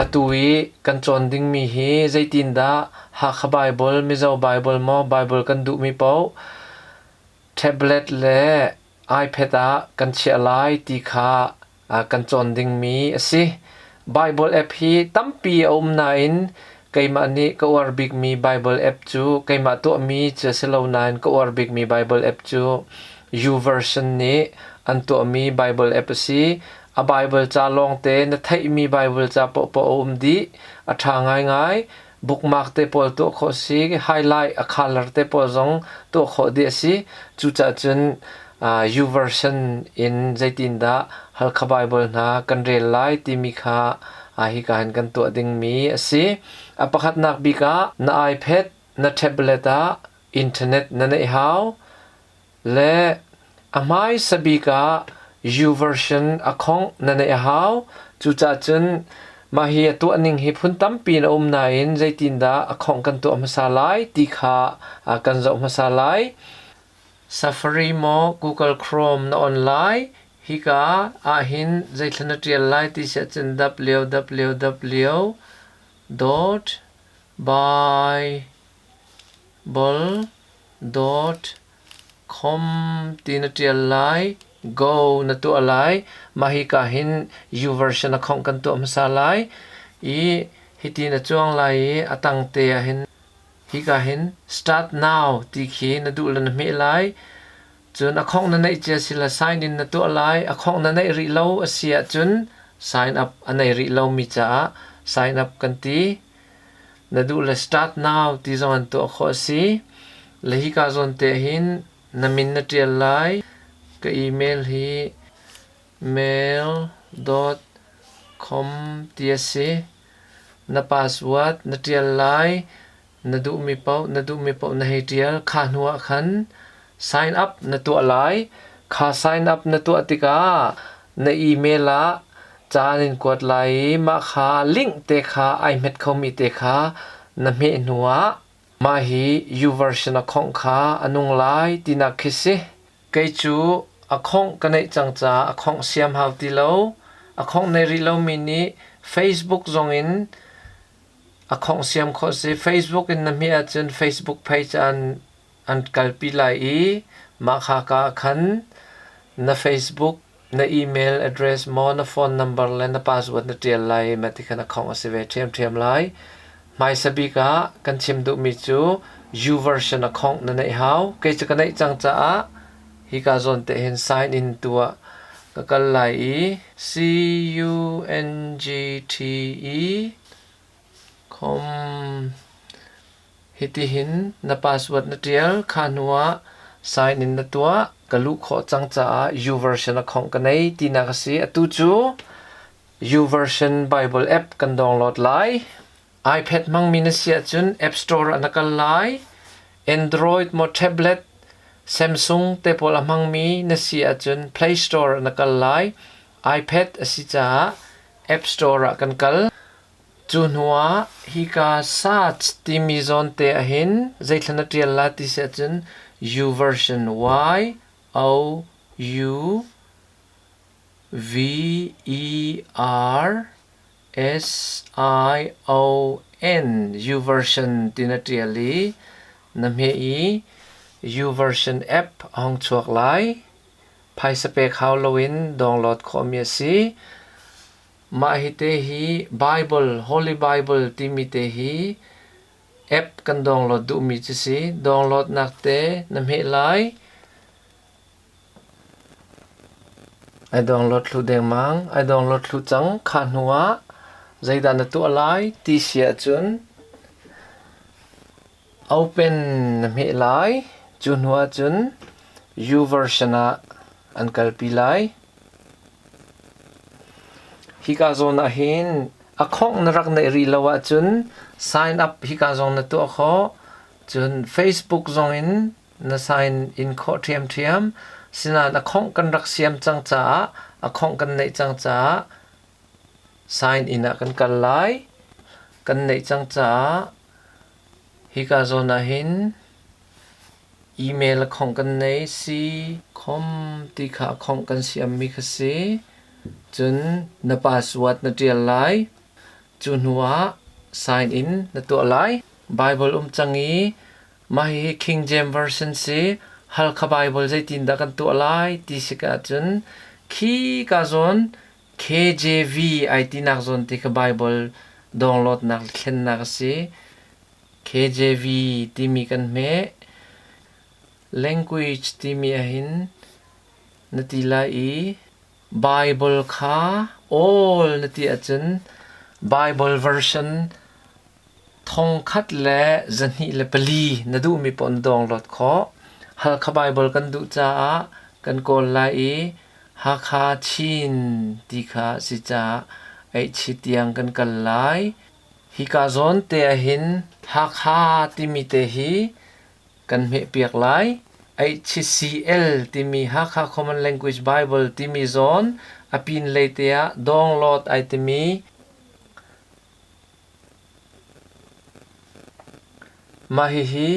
atui kan chon ding mi hi zaitin da ha kha bible mizo bible mo bible kan du mi pau tablet le iPad a kan chia lai ti kha kan chon ding mi asi bible app hi tampi na in keima ni ka war big mi bible app chu keima to mi che selo nan ka war big mi bible app chu YouVersion ni an to mi bible app si a bible cha long te na thai mi bible cha po di a tha ngai bookmark te pol to kho si highlight a color te pol zong to kho de si chu cha chun YouVersion in zaitin da halkha bible na kan rel lai ti mi kha hi kan kan to ding mi asi apakhat nak bika na iPad na tablet a internet na nei how le amai sabika YouVersion akhong na nei how chu cha chun ma hi to aning hi phun tampi na na in zaitin da akhong kan to masalai ti kha kan zo masalai Safari mo Google Chrome na online hika ahin zaithlana trial lai ti se chen www.bible.com tin trial lai go na tu alai mahika hin YouVersion akhong kan tu masalai I hitina chuang lai atang te hin hika hin start now ti khi na du lan me lai chun akhong na nei che sila sign in na tu alai akhong na nei ri lo asia chun sign up anei ri lo mi cha sign up kan ti na du la start now ti zon to kho si le hika zon te hin na min na trial lai ka email hi mail.com tse na password na trial lai na du mi pau na he trial kha nuwa khan sign up na tu alai kha sign up na tu atika na email a chanin kot lai ma kha link te kha imet khomi te kha na me nuwa ma hi YouVersion akhong kha anung lai tina khisi kai chu akhong kanai changcha akhong siam hau ti lo akhong nei ri lo mini Facebook zongin akhong siam kho se Facebook in na mi a chen Facebook page an kalpi lai ma kha ka khan na Facebook na email address mo na phone number le na password na tial lai ma ti khana khong ase ve them lai mai sabika kan chim du mi chu YouVersion akhong na nei how ke cha kanai changcha a hi ka zon te hen sign in tua ka kal lai CUNGTE.com hiti hin na password na tial khanwa sign in na tua kalu kho changcha YouVersion akhong kanai tina kasi atu chu YouVersion Bible app kan download lai iPad mang minasia chun App Store anakal lai Android mo tablet Samsung te pol amang mi nasia chun Play Store anakal lai iPad asicha App Store kan kal chunwa hika search timi zon te ahin zaithlana trial la ti se chun YouVersion YouVersion YouVersion tinatiali namhei YouVersion app hong chuak lai phai sapek howlowin download khomia si ma hi te hi Bible Holy Bible timi te hi app kan download du mi chi si download nak te namhei lai I download thlu deng mang I download thlu chang khanwa zaidan na tu alai ti sia chun open namhei lai chun hua chun YouVersion a an kalpi lai hika zon a hin akhong na rak na ri lawa chun sign up hika zon na tu kho chun Facebook zong in na sign in kho thiam sina na khong kan rak siam chang cha akhong kan nei chang cha sign in a kan kal lai kan nei chang cha hika zon a hin email khong kan nei si khom ti kha khong kan siam mi khasi chun na password na tial lai chun hua sign in na tu lai Bible changi mahi King James version si halkha Bible zai tin da kan tu lai ti sika chun khi ka zon KJV IT nak zon ti ka Bible download nak thlen nak si KJV ti mi kan me language ti mi ahin nati lai Bible kha all nati achun Bible version thong khat le zani le pali nadu mi pon download kho halkha Bible kan du cha kan kol lai ha kha chin ti kha si cha ai chi tiang kan kal lai hi ka zon te ahin ha kha ti mi te hi kan me piak lai HCL ti mi ha kha Common Language Bible ti mi zon apin leitea download ai ti mi mahi hi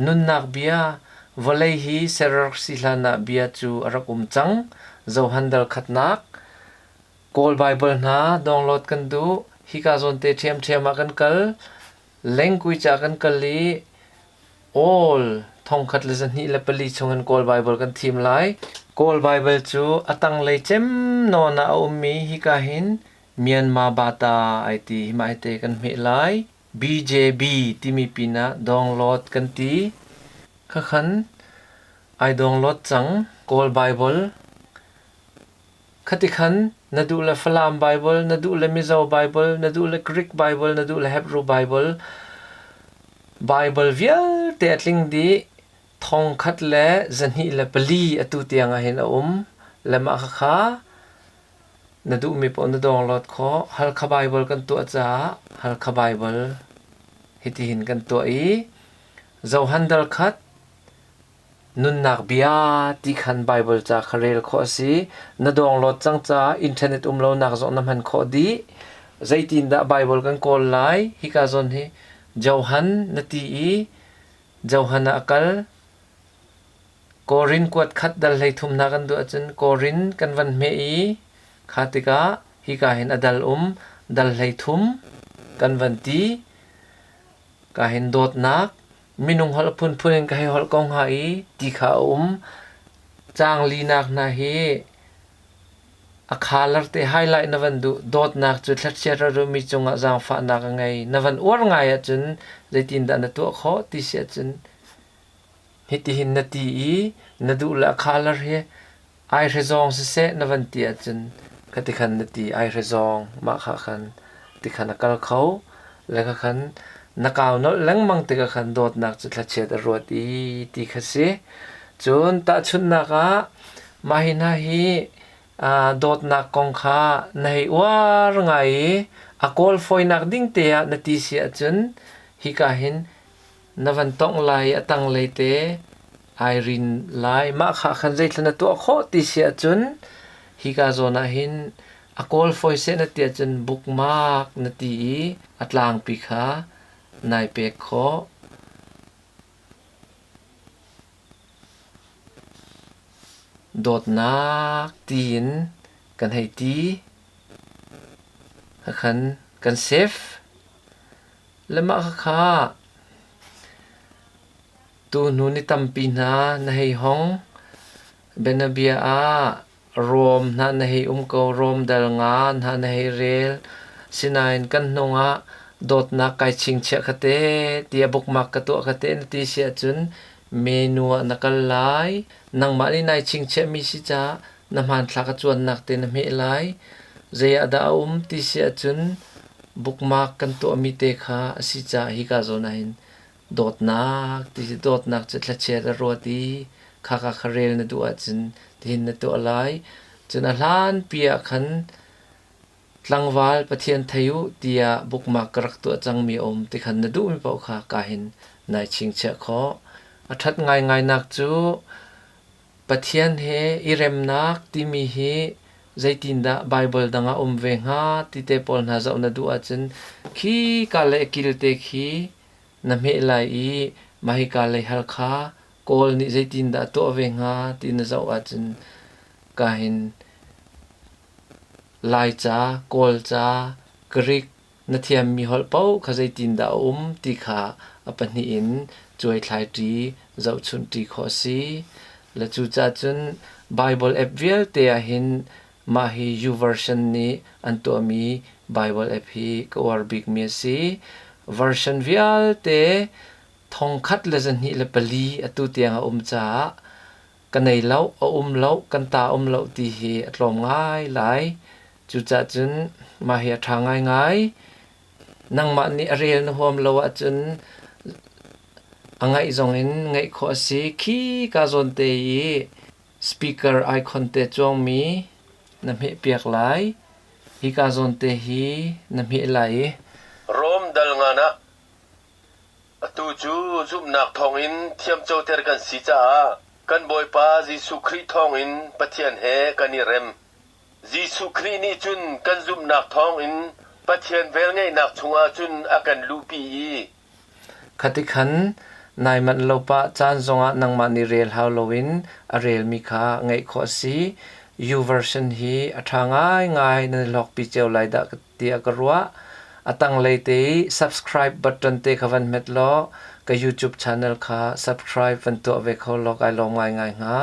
nun nak bia volei hi serar silana bia chu arakum chang zo handal khatnak Call Bible na download kan du hi ka zon te them kan kal language kan kali all thong khat le zani le pali chungan Call Bible kan thim lai Call Bible chu atang le chem no na ummi hi ka hin Myanmar bata IT mai te kan me lai BJB timi pina download kan ti khakhan ai download chang Call Bible khatikhan nadu le Falam Bible nadu le Mizo Bible nadu le Greek Bible nadu le Hebrew Bible Bible vial te atling di thong khat le zani le pali atu tiang a hin le ma kha nadu mi pon download kho halkha Bible kan tu cha halkha Bible hiti hin kan tu I zo handal khat nun nak bia ti khan Bible cha kharel kho si na download chang cha internet lo nak zo nam han kho di zaitin da Bible kan kol lai hi ka zon hi Johan nati I Johan akal Korin kwat khat dal lei thum na kan du achun Korin kan van me I khatika hi ka hin adal dal lei thum kan van ti ka hin dot nak minung hol phun phun ka hi hol kong hai ti kha chang li nak na hi akhalar te highlight na van du dot nak chu thlat cher ru mi chunga jang fa na ka ngai na van or ngai achun zaitin da na tu kho ti se chun hiti hin na ti I na du la khalar he ai rezong se na van ti achun kati khan na ti ai rezong ma kha khan ti khan akal khau le kha khan nakaw no lang mang te ka khan dot nak chu thlat cher ro ti khase chun ta chun na ka mahina hi dot nak kong kha nei war ngai akol foi nak ding te na ti si achun hi ka hin navan tong lai atang lai te Irene lai ma kha khan zai thana to kho ti si achun hi ka zona hin akol foi se na ti achun bookmark na ti atlang pi kha nai pe kho dot nak tin kan hai ti khan kan save lama kha tu nu ni tampi na hei hong benabia rom na hei ko rom dal nga na hei rel sinain kan nonga dot na kai ching che khate tia bookmark ka to khate na ti sia chun menu nakal lai nang mani nai ching che mi si cha na man thla ka chuan nak te na me lai zeya da ti sia chun bookmark kan to mi te kha si cha hi ka zona hin dot nak ti dot nak che thla che ro ti kha kha kharel na du achun tin na to lai chun a hlan pia khan tlangwal pathian thayu tia bookmark karak to chang mi ti khan na du mi pau kha ka hin nai ching che kho athat ngai ngai nak chu pathian he irem nak ti mi hi zaitin da Bible danga ve nga ti te pol na zo na du achun khi ka le kil te khi na me lai mahi ka le hal kha kol ni zaitin da to ve nga ti na zo achun ka hin lai cha kol cha Greek na thiam mi hol pau kha zai tin da ti kha apani in choi thlai ti zau chun ti kho si la chu cha chun bible app vial te a hin ma hi YouVersion ni an to mi bible app hi ko war big mi si version vial te thong khat le zan hi le pali atu tiang a cha kanei lau a lau kan ta lau ti hi atlom ngai lai chu cha chun ma hi tha ngai ngai nang ma ni ariel na hom lo a chun angai zong in ngai kho si khi ka zon te yi speaker icon te chong mi nam he piak lai hi ka zon te hi nam he lai rom dal ngana atu chu zum nak thong in thiam chau ter kan si cha kan boy pa Jesu Christ thong in pathian he kan rem Jesu Christ ni chun kan zum nak thong in pathian vel ngai nak chunga chun akan lupi khati khan nai man lo pa chan zonga nang ma ni rel how lowin a rel mi kha ngai kho si YouVersion hi atha ngai na lok pi cheu lai da ti akarwa atang leite subscribe button te khawan met lo ka YouTube channel kha subscribe van to ve kho lok ai lo ngai nga